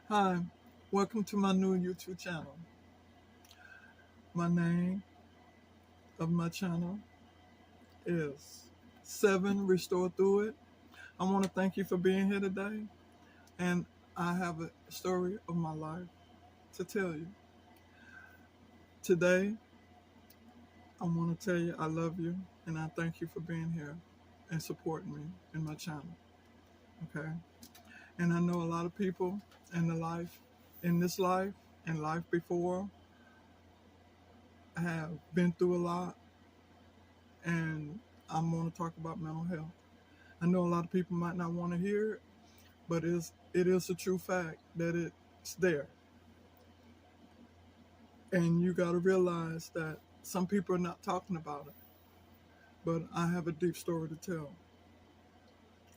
Hi, welcome to my new YouTube channel. My name of my channel is Seven Restore Through It. I want to thank you for being here today, and I have a story of my life to tell you. Today, I want to tell you I love you, and I thank you for being here and supporting me in my channel. Okay, and I know a lot of people in in this life, and life before, have been through a lot, and I'm going to talk about mental health. I know a lot of people might not want to hear it, but it is a true fact that it's there. And you got to realize that some people are not talking about it. But I have a deep story to tell.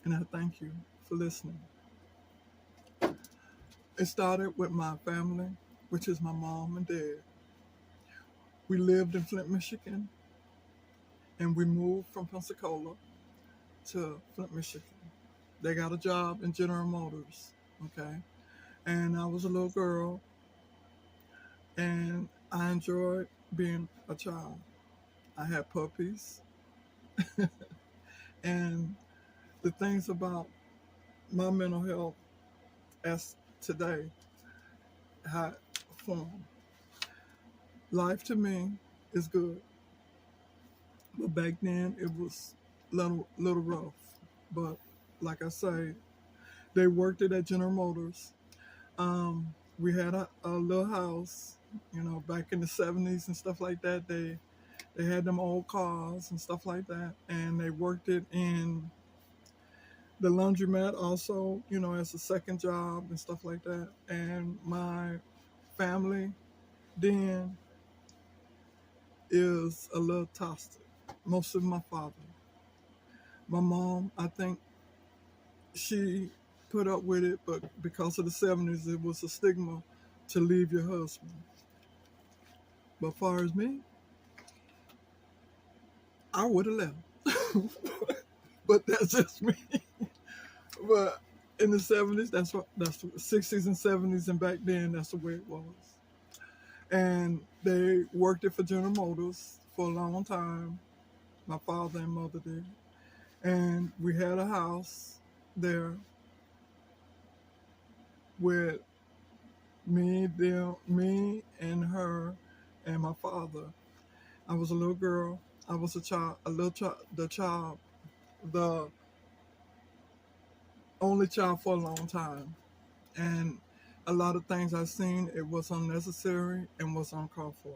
And I thank you for listening. It started with my family, which is my mom and dad. We lived in Flint, Michigan, and we moved from Pensacola to Flint, Michigan. They got a job in General Motors, okay? And I was a little girl, and I enjoyed being a child. I had puppies, and the things about my mental health as today had formed. Life to me is good, but back then it was little rough. But like I say, they worked it at General Motors. We had a little house, back in the '70s and stuff like that. They had them old cars and stuff like that, and they worked it in the laundromat also, as a second job and stuff like that. And my family then is a little toxic. Most of my father. My mom, I think she put up with it, but because of the '70s, it was a stigma to leave your husband. But as far as me, I would have left. But that's just me. But in the '70s, that's the '60s and '70s, and back then, that's the way it was. And they worked it for General Motors for a long time. My father and mother did, and we had a house there with me and her, and my father. I was a little girl. I was a child, the only child for a long time, and a lot of things I seen it was unnecessary and was uncalled for.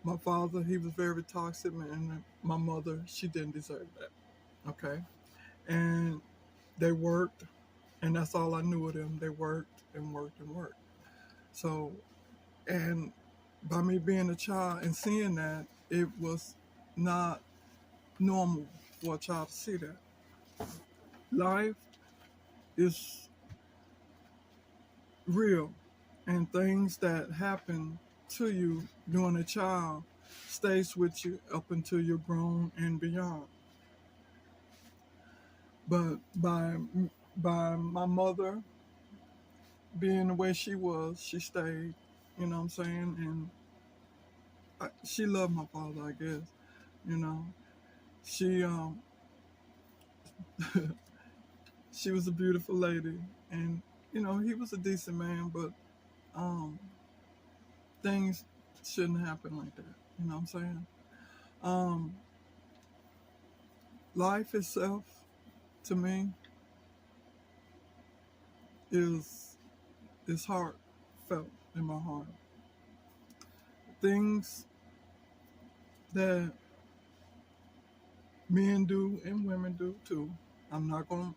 My father, he was very toxic, and my mother, she didn't deserve that. Okay, and they worked, and that's all I knew of them. They worked and worked and worked. So, and by me being a child and seeing that, it was not normal for a child to see that. Life is real, and things that happen to you during a child stays with you up until you're grown and beyond. But by my mother being the way she was, she stayed. You know what I'm saying? And she loved my father, I guess. You know, she she was a beautiful lady, and he was a decent man, but um, things shouldn't happen like that. You know what I'm saying? Um, Life itself, to me, is heartfelt in my heart. Things that men do and women do too. I'm not gonna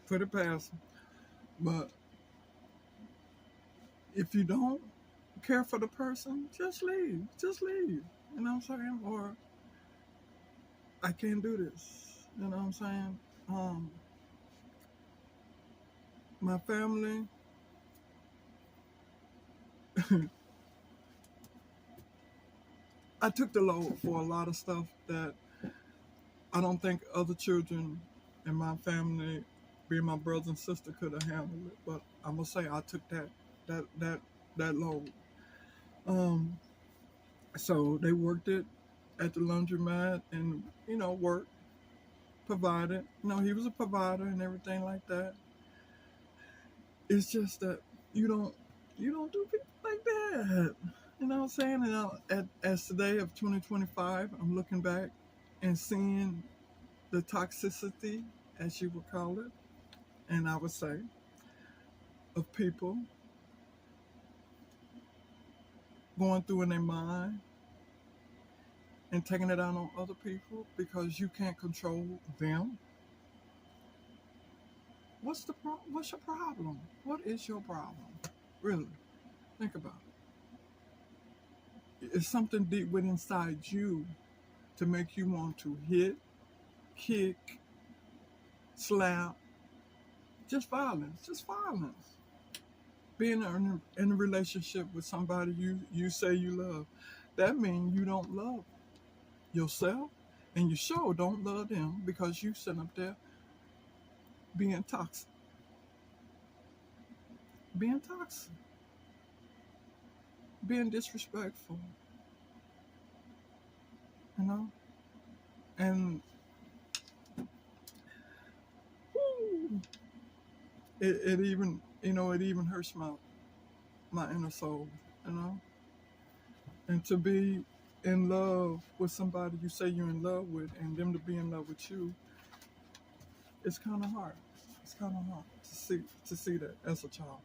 put it past them, but if you don't care for the person, just leave. Just leave. You know what I'm saying? Or I can't do this. You know what I'm saying? Um, my family, I took the load for a lot of stuff that I don't think other children in my family me and my brother and sister could have handled it, but I'm gonna say I took that that that load. Um, so they worked it at the laundromat, and worked, provided. He was a provider and everything like that. It's just that you don't you don't do people like that. You know what I'm saying? And as today of 2025, I'm looking back and seeing the toxicity, as you would call it, and I would say, of people going through in their mind and taking it out on other people because you can't control them. What's your problem? What is your problem? Really, think about it. It's something deep within inside you to make you want to hit, kick, slap, just violence. Being in a relationship with somebody you say you love, that means you don't love yourself, and you sure don't love them because you sit up there being toxic, being toxic, being disrespectful, you know, and whew, it even it even hurts my inner soul, you know, and to be in love with somebody you say you're in love with, and them to be in love with you, it's kind of hard. It's kind of hard to see that as a child.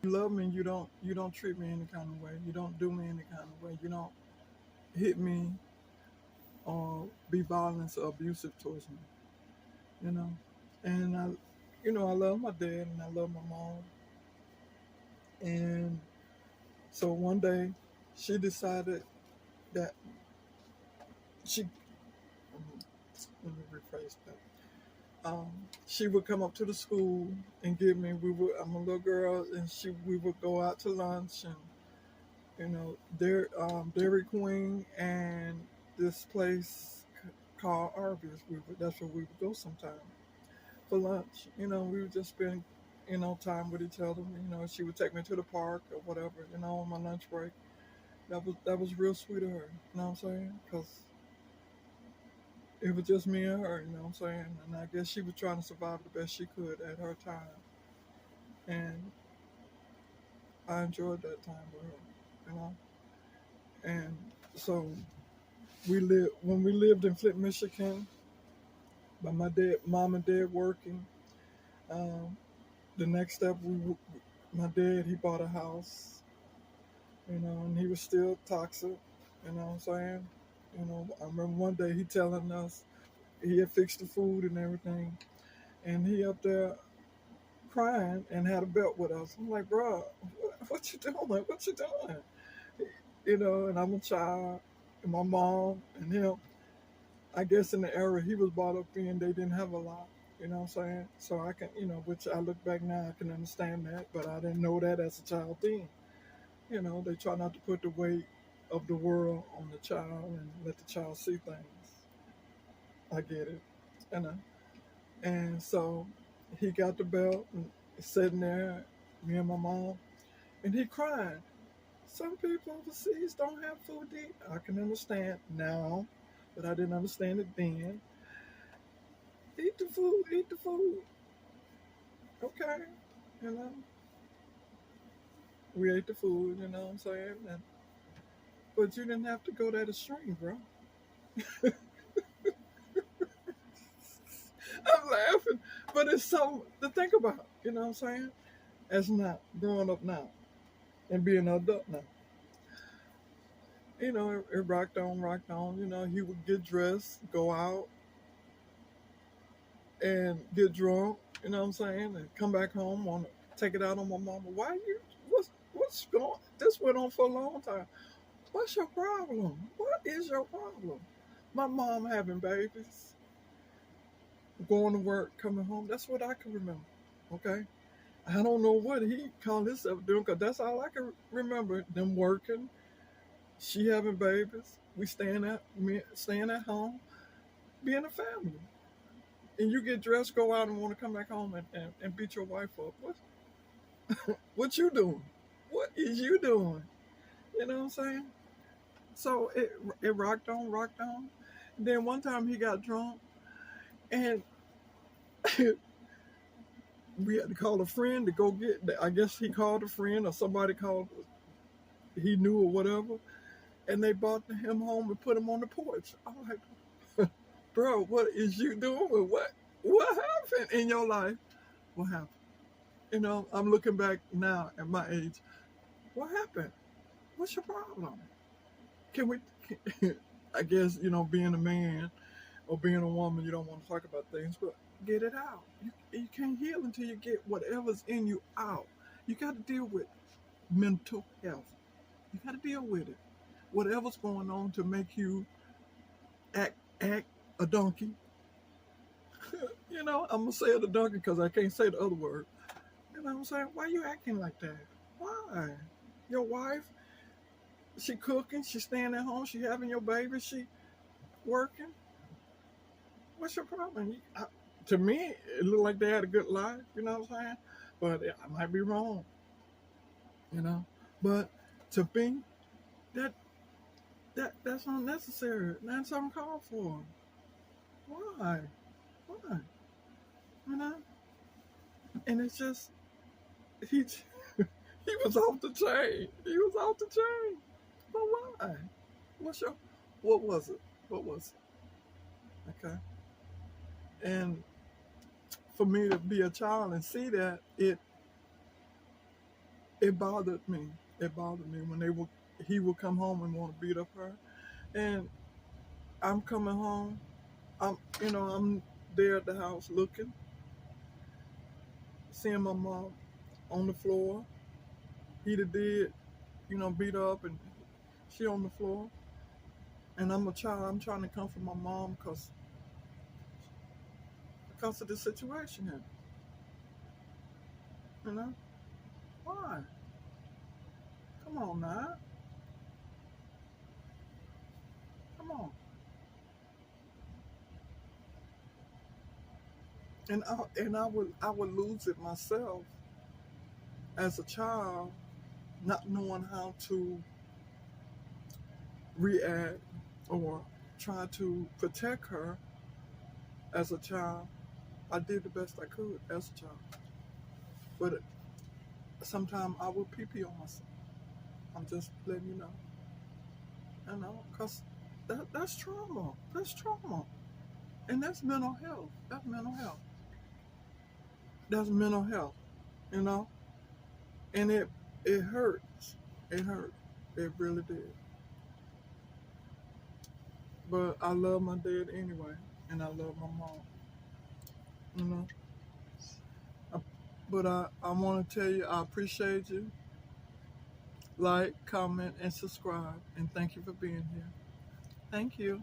You love me, you don't treat me any kind of way. You don't do me any kind of way. You don't hit me or be violent or abusive towards me. You know, and I love my dad and I love my mom. And so one day, she decided that she let me rephrase that. She would come up to the school and get me. I'm a little girl, and we would go out to lunch, and Dairy Queen and this place called Arby's. That's where we would go sometime for lunch. We would just spend time with each other. She would take me to the park or whatever. On my lunch break. That was real sweet of her. You know what I'm saying? Because it was just me and her. You know what I'm saying? And I guess she was trying to survive the best she could at her time. And I enjoyed that time with her. And so when we lived in Flint, Michigan, by mom and dad working. Um, the next step, my dad, he bought a house, and he was still toxic. You know what I'm saying? I remember one day he telling us he had fixed the food and everything, and he up there crying and had a belt with us. I'm like, bro, what you doing? What you doing? And I'm a child, and my mom and him. I guess in the era he was brought up in, they didn't have a lot. You know what I'm saying? So I can, which I look back now, I can understand that, but I didn't know that as a child then. They try not to put the weight of the world on the child and let the child see things. I get it. And, and so he got the belt and sitting there, me and my mom, and he cried. Some people overseas don't have food to eat. I can understand now, but I didn't understand it then. Eat the food, eat the food. Okay. You know, we ate the food, you know what I'm saying? But you didn't have to go that extreme, bro. I'm laughing, but it's something to think about, you know what I'm saying? As not growing up now and being an adult now. It rocked on. He would get dressed, go out, and get drunk, you know what I'm saying? And come back home, want to take it out on my mama. What's going This went on for a long time. What's your problem? What is your problem? My mom having babies, going to work, coming home. That's what I can remember. Okay? I don't know what he called himself doing because that's all I can remember. Them working, she having babies, me staying at home, being a family. and you get dressed, go out, and want to come back home and beat your wife up. What you doing? What is you doing? You know what I'm saying? So it rocked on, rocked on. And then one time he got drunk, and we had to call a friend to go get. I guess he called a friend or somebody called. He knew or whatever, and they brought him home and put him on the porch. I'm like, bro, what is you doing? What happened in your life? What happened? You know, I'm looking back now at my age. What happened? What's your problem? Can we? I guess being a man or being a woman, you don't want to talk about things, but get it out. You can't heal until you get whatever's in you out. You got to deal with mental health. You got to deal with it. Whatever's going on to make you act a donkey. I'm gonna say it a donkey because I can't say the other word. You know what I'm saying? Why you acting like that? Why? Your wife, she cooking, she staying at home, she having your baby, she working. What's your problem? To me, it looked like they had a good life. You know what I'm saying? But I might be wrong. But to me, that's unnecessary. That's uncalled for. Why? Why? You know? And it's just he he was off the chain. He was off the chain. But why? What was it? What was it? Okay. And for me to be a child and see that, it bothered me. It bothered me when he would come home and want to beat up her. And I'm coming home. I'm there at the house looking, seeing my mom on the floor. He did, beat her up, and she on the floor. And I'm a child. I'm trying to comfort my mom because of the situation here. You know? Why? Come on now. Come on. And I would lose it myself as a child, not knowing how to react or try to protect her as a child. I did the best I could as a child. But sometimes I will pee on myself. I'm just letting you know. Because that's trauma. That's trauma. And that's mental health. That's mental health. That's mental health. You know? And it hurts. It hurt. It really did. But I love my dad anyway. And I love my mom. You know? But I want to tell you, I appreciate you. Like, comment, and subscribe. And thank you for being here. Thank you.